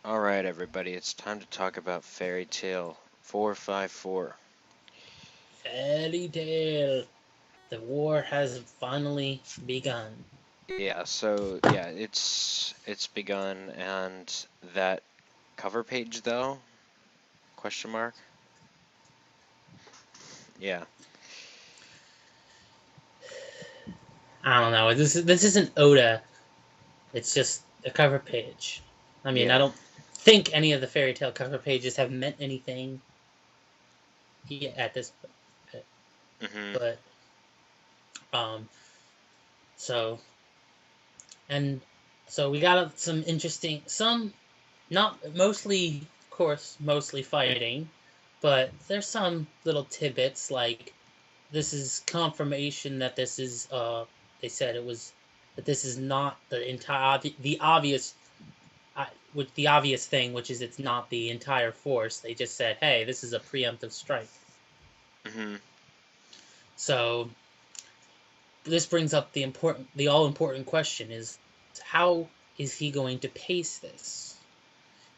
Alright, everybody, it's time to talk about Fairy Tail 454. Fairy Tail. The war has finally begun. Yeah, it's begun, and that cover page, though? Question mark? Yeah. I don't know. This isn't Oda. It's just a cover page. I mean, I Yeah. don't think any of the Fairy Tail cover pages have meant anything yet at this point. Mm-hmm. But um, so and so we got some interesting, some not mostly, of course, mostly fighting, but there's some little tidbits like this is confirmation that this is they said it was that this is not the entire the obvious with the obvious thing, which is it's not the entire force. They just said, hey, this is a preemptive strike. Mm-hmm. So this brings up the all important question: is how is he going to pace this?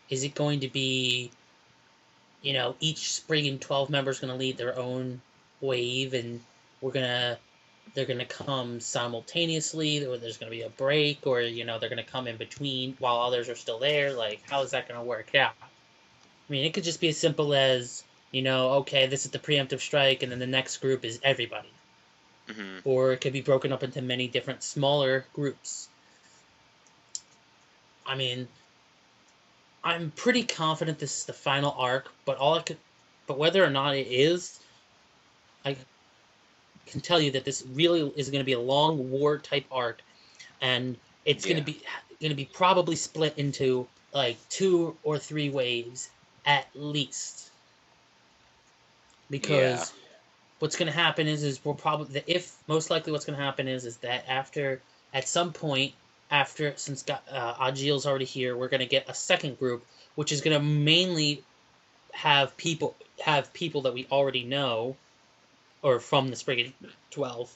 Is it going to be, each Spriggan 12 member is going to lead their own wave, and we're gonna they're going to come simultaneously, or there's going to be a break, or they're going to come in between while others are still there? Like, how is that going to work out? I mean, it could just be as simple as, okay, this is the preemptive strike, and then the next group is everybody. Mm-hmm. Or it could be broken up into many different smaller groups. I mean, I'm pretty confident this is the final arc, but whether or not it is, I can tell you that this really is going to be a long war type arc, and it's Yeah. going to be probably split into like 2 or 3 waves at least, Yeah. because what's going to happen is we'll probably if most likely what's going to happen is that after at some point after since Agil's already here, we're going to get a second group, which is going to mainly have people that we already know or from the Spriggan 12,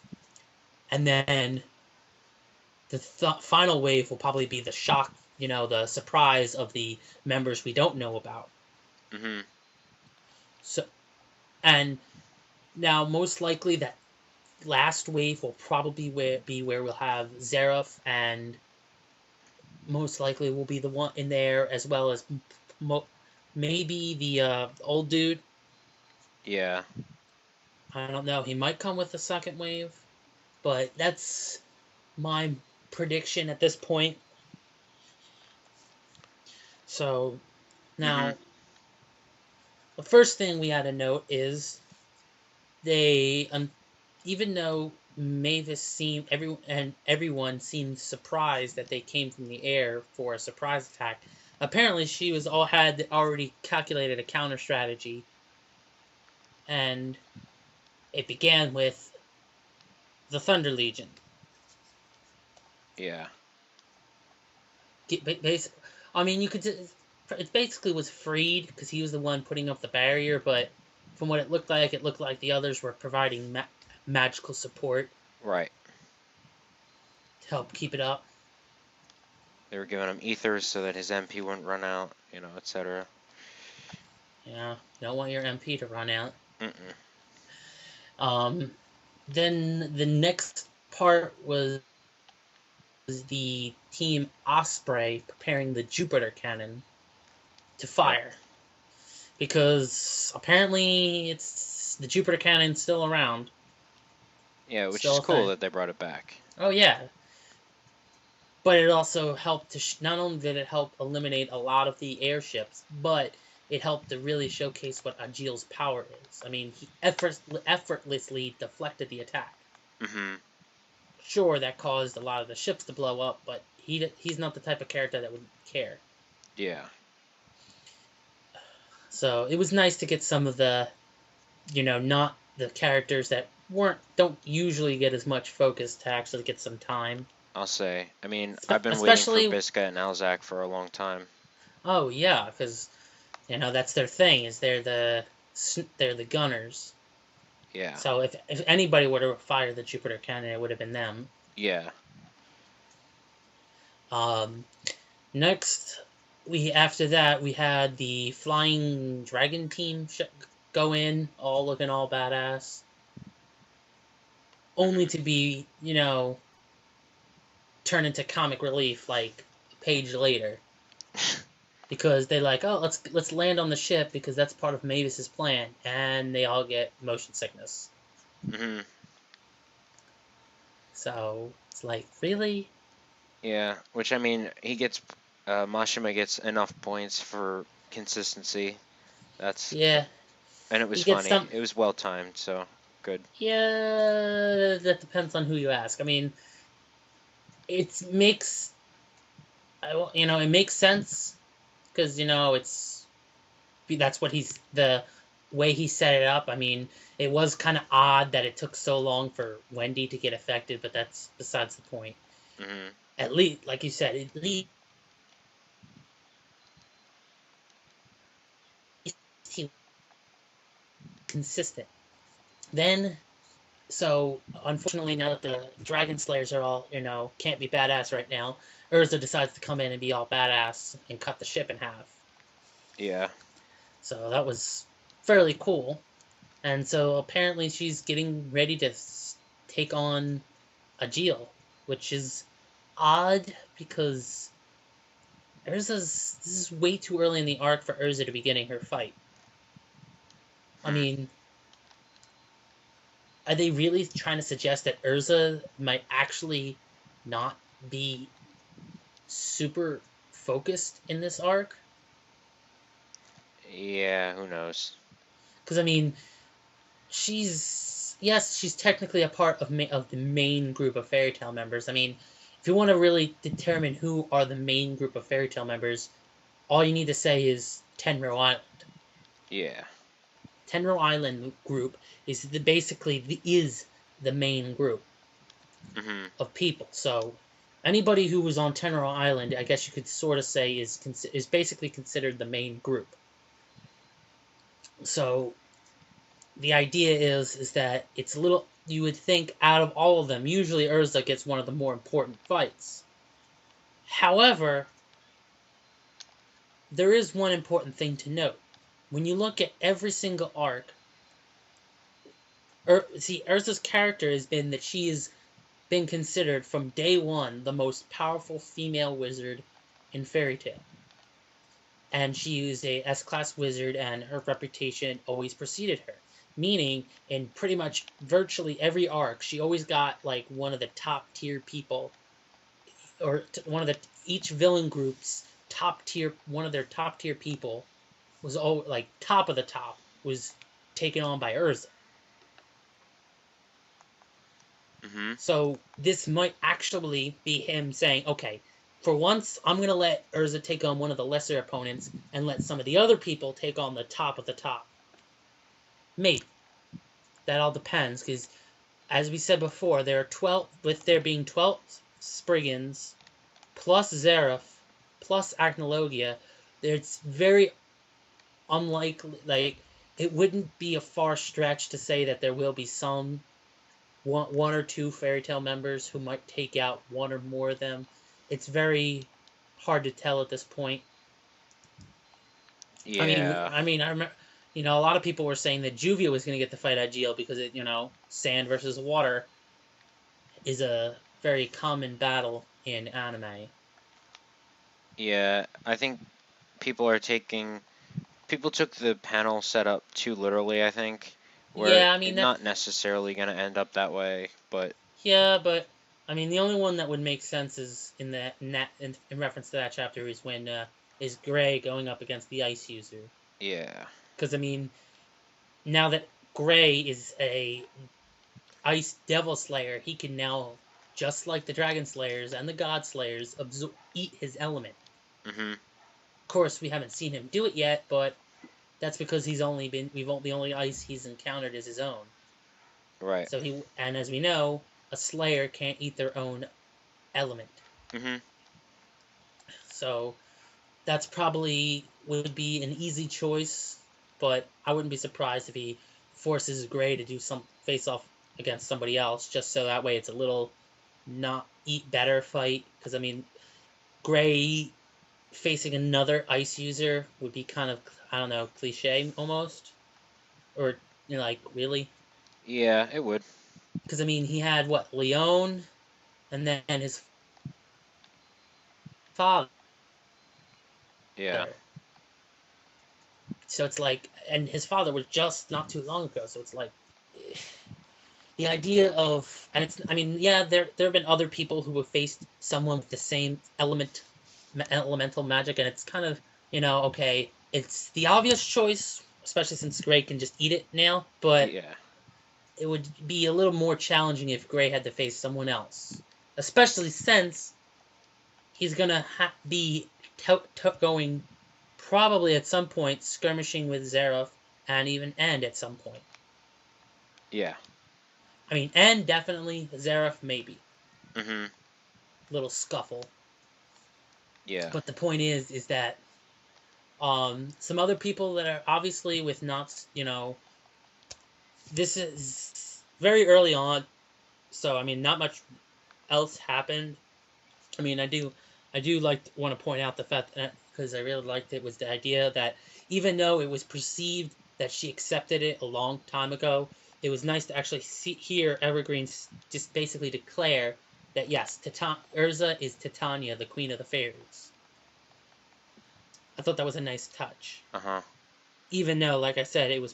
and then the final wave will probably be the shock, the surprise of the members we don't know about. Mm-hmm. So, and now most likely that last wave will probably be where we'll have Zeref, and most likely will be the one in there, as well as maybe the old dude. Yeah. I don't know. He might come with the second wave, but that's my prediction at this point. So Mm-hmm. now the first thing we had to note is they, even though Mavis seemed everyone seemed surprised that they came from the air for a surprise attack. Apparently, she had already calculated a counter strategy, and it began with the Thunder Legion. Yeah. I mean, you could. It basically was Freed because he was the one putting up the barrier, but from what it looked like the others were providing magical support Right. to help keep it up. They were giving him ethers so that his MP wouldn't run out, etc. Yeah, you don't want your MP to run out. Mm-mm. Um, then the next part was the Team Osprey preparing the Jupiter cannon to Yep. fire, because apparently it's the Jupiter cannon still around, Yeah, which is still a cool thing. that they brought it back. Oh yeah, but it also helped to not only did it help eliminate a lot of the airships, but it helped to really showcase what Agil's power is. I mean, he effortlessly deflected the attack. Mm-hmm. Sure, that caused a lot of the ships to blow up, but he's not the type of character that would care. Yeah. So it was nice to get some of the, not the characters that don't usually get as much focus to actually get some time. I'll say. I mean, I've been waiting for Especially, Bisca and Alzak for a long time. oh yeah, because that's their thing, is they're the gunners. Yeah. So if anybody would have fired the Jupiter cannon, it would have been them. Yeah. Um, Next, after that we had the Flying Dragon team go in, all looking all badass, only to be turn into comic relief like a page later. Because they like, oh, let's land on the ship because that's part of Mavis's plan, and they all get motion sickness. Mm-hmm. So it's like, really? Yeah, which I mean, Mashima gets enough points for consistency. And it was funny. It was well timed, so good. Yeah, that depends on who you ask. I mean, it makes sense because that's what the way he set it up. I mean, it was kind of odd that it took so long for Wendy to get affected, but that's besides the point. Mm-hmm. At least, like you said, at least he consistent. Then, so unfortunately, now that the Dragon Slayers are all can't be badass right now, Urza decides to come in and be all badass and cut the ship in half. Yeah. So that was fairly cool. And so apparently she's getting ready to take on Ajil, which is odd because this is way too early in the arc for Urza to be getting her fight. I mean, are they really trying to suggest that Urza might actually not be super focused in this arc? Yeah, who knows? Because I mean, she's technically a part of the main group of Fairy Tail members. I mean, if you want to really determine who are the main group of Fairy Tail members, all you need to say is Tenro Island. Yeah. Tenro Island group is basically the main group of people. So anybody who was on Tenro Island, I guess you could sort of say is basically considered the main group. So the idea is that it's a little. You would think out of all of them, usually Urza gets one of the more important fights. However, there is one important thing to note. When you look at every single arc, Urza's character has been that she has been considered from day one the most powerful female wizard in Fairy Tail. And she is a S-class wizard, and her reputation always preceded her. Meaning, in pretty much virtually every arc, she always got like one of the top tier people, or one of each villain group's one of their top tier people was like top of the top was taken on by Urza. So this might actually be him saying, okay, for once, I'm going to let Urza take on one of the lesser opponents and let some of the other people take on the top of the top. Maybe. That all depends, because as we said before, there are 12, with there being 12 Spriggans, plus Zeref, plus Acnologia, it's very unlikely, like, it wouldn't be a far stretch to say that there will be one or two Fairy Tail members who might take out one or more of them. It's very hard to tell at this point. Yeah. I remember, a lot of people were saying that Juvia was going to get the fight Ajil because sand versus water is a very common battle in anime. Yeah, I think people took the panel setup too literally, I think. Yeah, not necessarily going to end up that way, but... Yeah, but, the only one that would make sense is in reference to that chapter is when, is Gray going up against the Ice User. Yeah. Because, now that Gray is a Ice Devil Slayer, he can now, just like the Dragon Slayers and the God Slayers, eat his element. Mm-hmm. Of course, we haven't seen him do it yet, but that's because the only ice he's encountered is his own. Right. So and as we know, a Slayer can't eat their own element. Mm-hmm. So that's probably would be an easy choice, but I wouldn't be surprised if he forces Gray to do some face-off against somebody else, just so that way it's a little not eat better fight. Because Gray facing another ice user would be kind of, I don't know, cliche almost, or like really. Yeah, it would. Because I mean, he had what, Leon, and then his father. Yeah. So it's like, and his father was just not too long ago. So it's like, the idea of, and it's, I mean, yeah, there have been other people who have faced someone with the same elemental magic, and it's kind of, okay, it's the obvious choice, especially since Gray can just eat it now, but yeah, it would be a little more challenging if Gray had to face someone else, especially since he's gonna be going probably at some point skirmishing with Zeref and even End at some point. Yeah. I mean, End definitely, Zeref maybe. Mm-hmm. Little scuffle. Yeah. But the point is that some other people that are obviously with not, this is very early on, so I mean, not much else happened. I mean, I do want to point out the fact that, because I really liked it, was the idea that even though it was perceived that she accepted it a long time ago, it was nice to actually hear Evergreen just basically declare that yes, Urza is Titania, the Queen of the Fairies. I thought that was a nice touch. Uh-huh. Even though, like I said, it was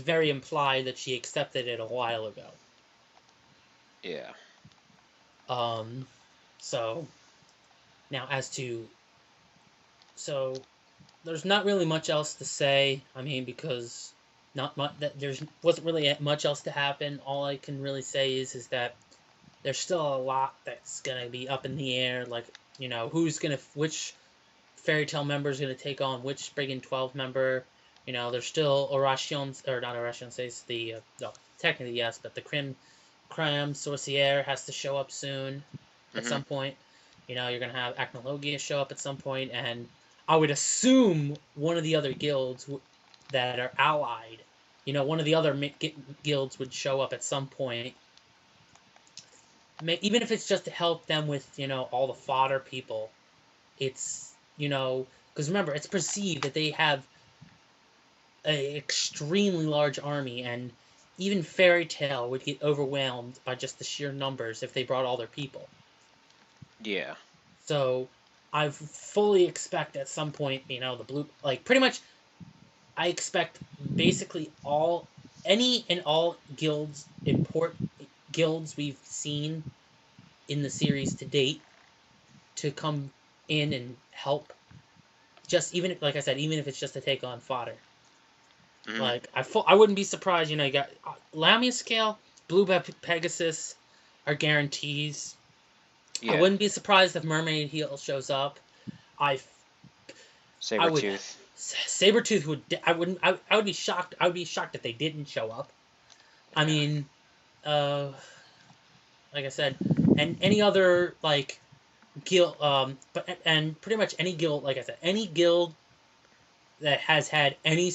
very implied that she accepted it a while ago. Yeah. So now there's not really much else to say. I mean, because wasn't really much else to happen. All I can really say is that there's still a lot that's gonna be up in the air. Like, which Fairy Tail member is gonna take on which Spriggan 12 member. There's still Orations, or not Orations, it's the no, technically yes, but the Cram Sorcière has to show up soon at some point. You're gonna have Acnologia show up at some point, and I would assume one of the other guilds that are allied, one of the other guilds would show up at some point. Even if it's just to help them with, all the fodder people. It's, because remember, it's perceived that they have an extremely large army, and even Fairy Tail would get overwhelmed by just the sheer numbers if they brought all their people. Yeah. So I fully expect at some point, the blue, pretty much, I expect basically any and all guilds we've seen in the series to date to come in and help. Just even like I said, even if it's just to take on fodder. I wouldn't be surprised. You got Lamia Scale, Blue Pegasus are guarantees. Yeah. I wouldn't be surprised if Mermaid Heel shows up. Sabretooth. Sabretooth would. I would be shocked. I would be shocked if they didn't show up. Yeah. I mean, like I said, and any other guild, and pretty much any guild, like I said, any guild that has had any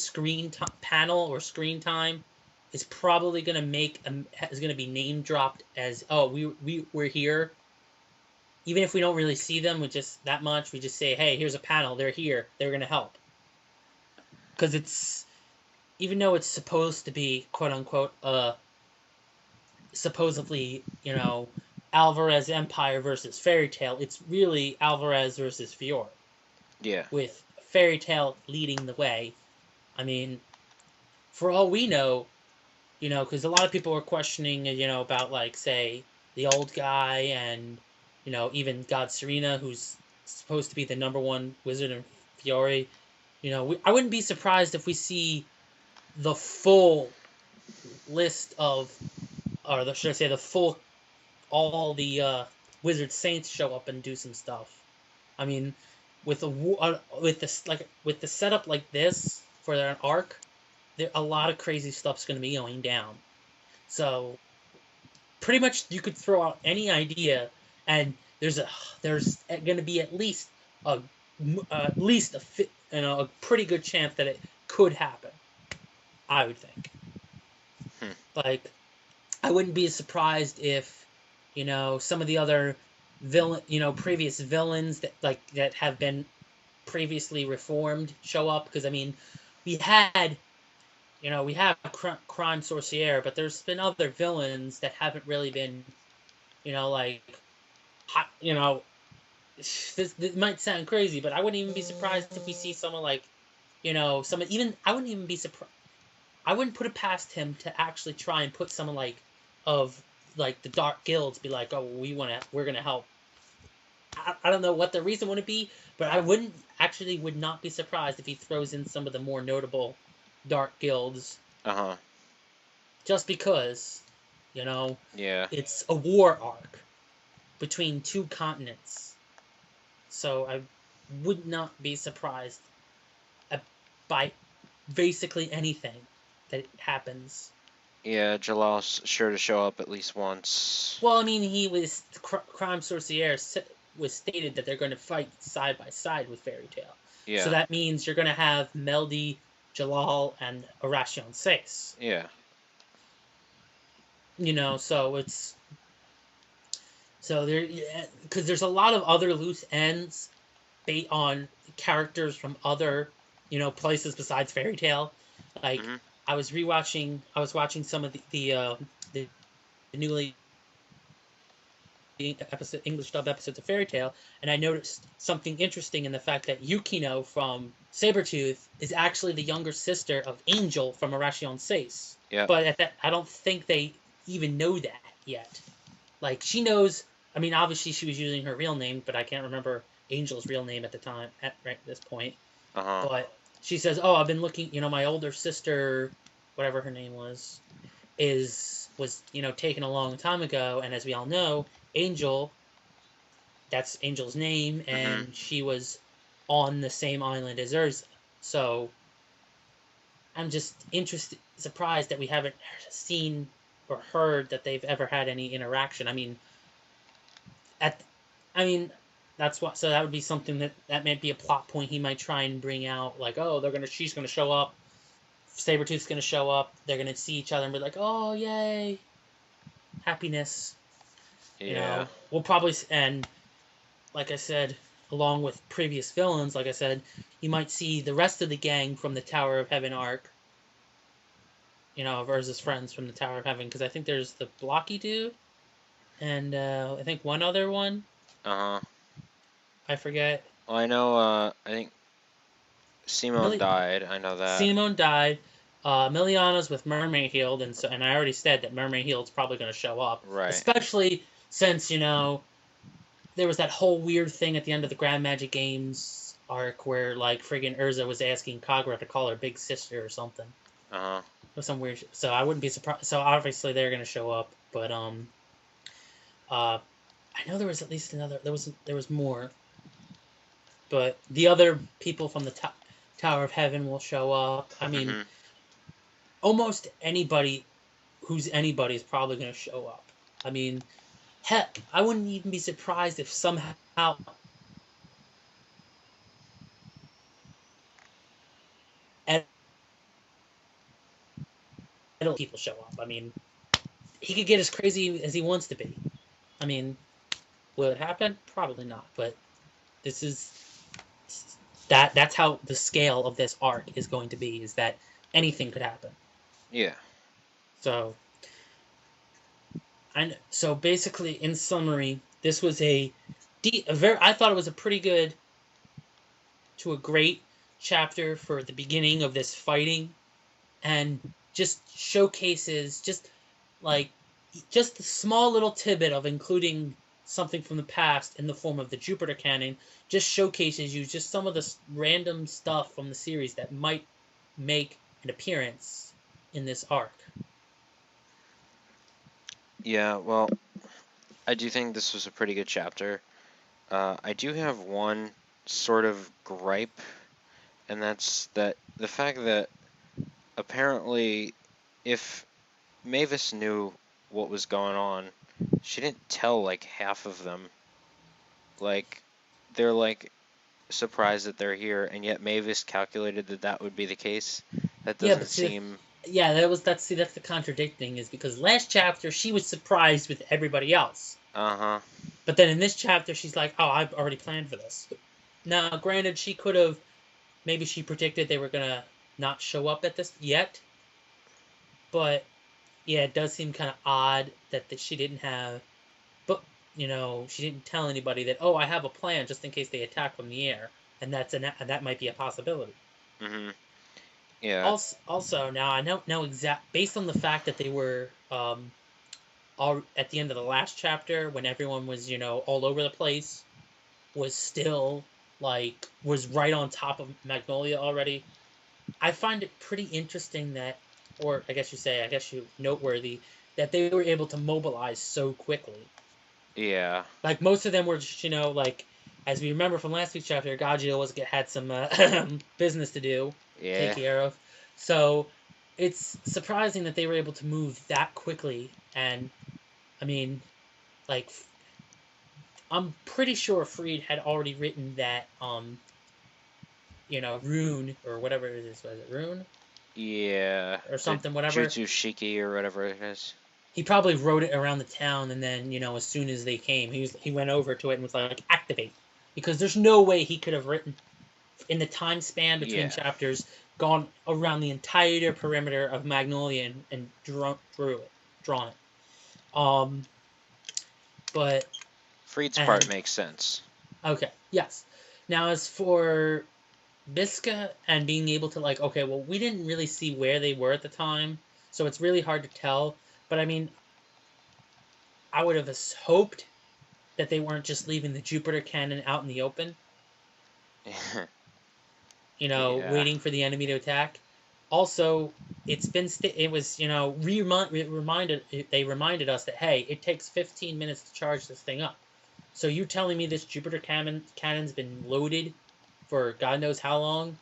panel or screen time is probably gonna be name dropped as, oh, we're here. Even if we don't really see them with just that much, we just say, hey, here's a panel, they're here, they're gonna help. Because it's, even though it's supposed to be, quote unquote, supposedly, Alvarez Empire versus Fairy Tail, it's really Alvarez versus Fiore. Yeah. With Fairy Tail leading the way. I mean, for all we know, because a lot of people were questioning, about, say, the old guy and, even God Serena, who's supposed to be the #1 wizard in Fiore. I wouldn't be surprised if we see the full list of, or should I say all the Wizard Saints show up and do some stuff. I mean, with the setup like this for an arc, a lot of crazy stuff's going to be going down. So, pretty much you could throw out any idea, and there's going to be at least a pretty good chance that it could happen. I would think. I wouldn't be surprised if, some of the other previous villains that have been previously reformed show up, because I mean, we have Crime Sorcière, but there's been other villains that haven't really been, like, this might sound crazy, but I wouldn't even be surprised if we see someone like, someone even I wouldn't even be surprised. I wouldn't put it past him to actually try and put someone like the Dark Guilds, be like, oh, we're gonna help. I don't know what the reason would be, but I would not be surprised if he throws in some of the more notable Dark Guilds. Just because, Yeah. it's a war arc between two continents. So I would not be surprised by basically anything that happens. Yeah, Jalal's sure to show up at least once. Well, I mean, Crime Sorcière was stated that they're going to fight side by side with Fairy Tail. Yeah. So that means you're going to have Meldy, Jalal, and Aration Seiss. Yeah. Because there's a lot of other loose ends based on characters from other, places besides Fairy Tail. Like, I was watching some of the newly English dub episodes of Fairy Tail, and I noticed something interesting in the fact that Yukino from Sabretooth is actually the younger sister of Angel from Aration Seiss. Yeah. But I don't think they even know that yet. Like, she knows. I mean, obviously she was using her real name, but I can't remember Angel's real name at the time, at this point. But she says, "Oh, I've been looking. My older sister, whatever her name was taken a long time ago, and as we all know, Angel. That's Angel's name, and she was on the same island as Erza. So I'm just surprised that we haven't seen or heard that they've ever had any interaction. I mean, that's what. So that would be something that might be a plot point he might try and bring out. Like, oh, she's gonna show up, Sabretooth's gonna show up. They're gonna see each other and be like, oh, yay, happiness. Yeah. We'll probably, and like I said, along with previous villains, like I said, you might see the rest of the gang from the Tower of Heaven arc. Of Erza's friends from the Tower of Heaven, because I think there's the Blocky dude, and I think one other one. I forget. Well, I know. I think Simone died. I know that. Simone died. Miliana's with Mermaid Healed, and I already said that Mermaid Healed's probably going to show up. Right. Especially since, there was that whole weird thing at the end of the Grand Magic Games arc where, like, friggin' Erza was asking Kagura to call her big sister or something. Or some weird shit. So I wouldn't be surprised. So obviously they're going to show up, but, I know there was at least another, there was more. But the other people from the Tower of Heaven will show up. I mean, almost anybody who's anybody is probably going to show up. I mean, heck, I wouldn't even be surprised if somehow people show up. I mean, he could get as crazy as he wants to be. I mean, will it happen? Probably not. But that's how the scale of this arc is going to be, is that anything could happen. Yeah. So basically, in summary, this was I thought it was a pretty good to a great chapter for the beginning of this fighting, and just showcases just a small little tidbit of including something from the past in the form of the Jupiter canon, just showcases you just some of the random stuff from the series that might make an appearance in this arc. Yeah, well, I do think this was a pretty good chapter. I do have one sort of gripe, and that's that the fact that apparently if Mavis knew what was going on, she didn't tell like half of them. Like, they're like surprised that they're here, and yet Mavis calculated that would be the case. That doesn't seem. Yeah, that's the contradicting, is because last chapter she was surprised with everybody else. But then in this chapter, she's like, "Oh, I've already planned for this." Now, granted, she could have maybe she predicted they were gonna not show up at this yet, but yeah, it does seem kind of odd that she didn't have, but she didn't tell anybody that, oh, I have a plan just in case they attack from the air, and that might be a possibility. Mhm. Yeah. Also, now I know based on the fact that they were all at the end of the last chapter when everyone was all over the place, was still was right on top of Magnolia already. I find it pretty interesting that, or I guess you noteworthy that they were able to mobilize so quickly. Yeah. Like most of them were just as we remember from last week's chapter, Gajeel had some business to do, take Yeah. care of. So it's surprising that they were able to move that quickly. And I mean, like, I'm pretty sure Freed had already written that rune or whatever it is. Was it rune Yeah. or The something? Whatever. Jutsu Shiki or whatever it is. He probably wrote it around the town, and then as soon as they came, he went over to it and was like, activate, because there's no way he could have written in the time span between Yeah. chapters, gone around the entire perimeter of Magnolia and drawn it. But Freed's part makes sense. Okay, yes. Now as for Biska and being able to okay, well, we didn't really see where they were at the time, so it's really hard to tell. But I mean, I would have hoped that they weren't just leaving the Jupiter cannon out in the open, Yeah. waiting for the enemy to attack. Also, it was they reminded us that, hey, it takes 15 minutes to charge this thing up. So you telling me this Jupiter cannon's been loaded for God knows how long?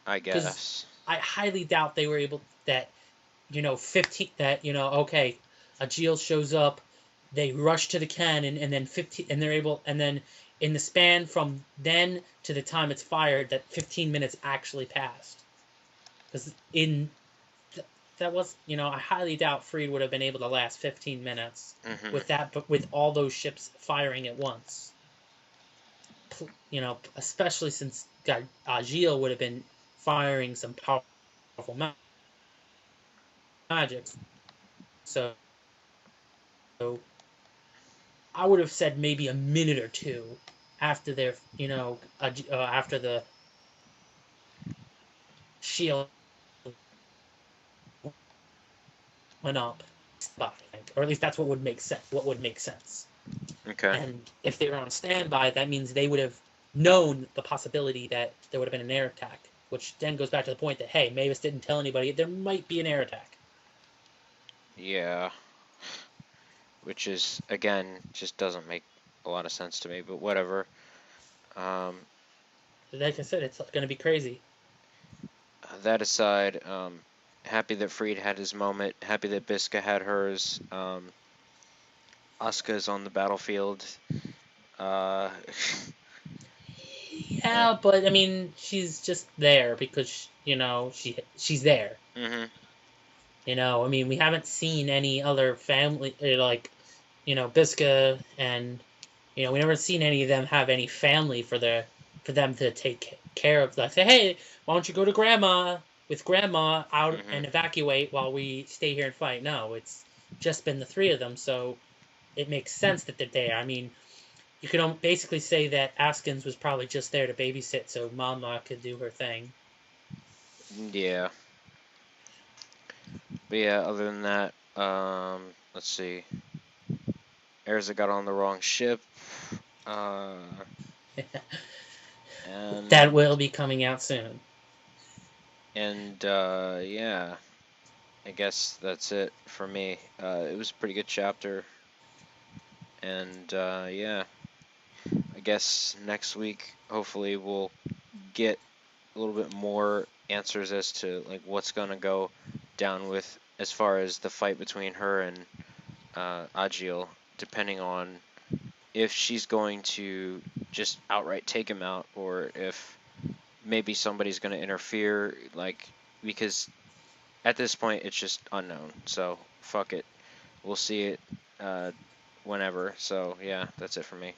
I guess. I highly doubt they were able that 15 that okay, Agil shows up, they rush to the cannon, and then 15 and they're able, and then in the span from then to the time it's fired, that 15 minutes actually passed. Because that was I highly doubt Freed would have been able to last 15 minutes with that, but with all those ships firing at once. Especially since Agil would have been firing some powerful magic. So I would have said maybe a minute or two after their, after the shield went up, or at least that's what would make sense. Okay. And if they were on standby, that means they would have known the possibility that there would have been an air attack, which then goes back to the point that, hey, Mavis didn't tell anybody there might be an air attack. Yeah. Which is, again, just doesn't make a lot of sense to me, but whatever. Like I said, it's going to be crazy. That aside, happy that Freed had his moment. Happy that Biska had hers. Asuka's on the battlefield. Yeah, but I mean, she's just there because she's there. I mean, we haven't seen any other family Biska, and we never seen any of them have any family for them to take care of. Like, say, hey, why don't you go to grandma out and evacuate while we stay here and fight? No, it's just been the three of them, so it makes sense that they're there. I mean, you could basically say that Askins was probably just there to babysit so Mama could do her thing. Yeah. But yeah, other than that, let's see. Erza got on the wrong ship. And that will be coming out soon. And yeah, I guess that's it for me. It was a pretty good chapter. And yeah, I guess next week hopefully we'll get a little bit more answers as to what's gonna go down with as far as the fight between her and Agil, depending on if she's going to just outright take him out or if maybe somebody's going to interfere, because at this point it's just unknown. So fuck it, we'll see it whenever. So yeah, that's it for me.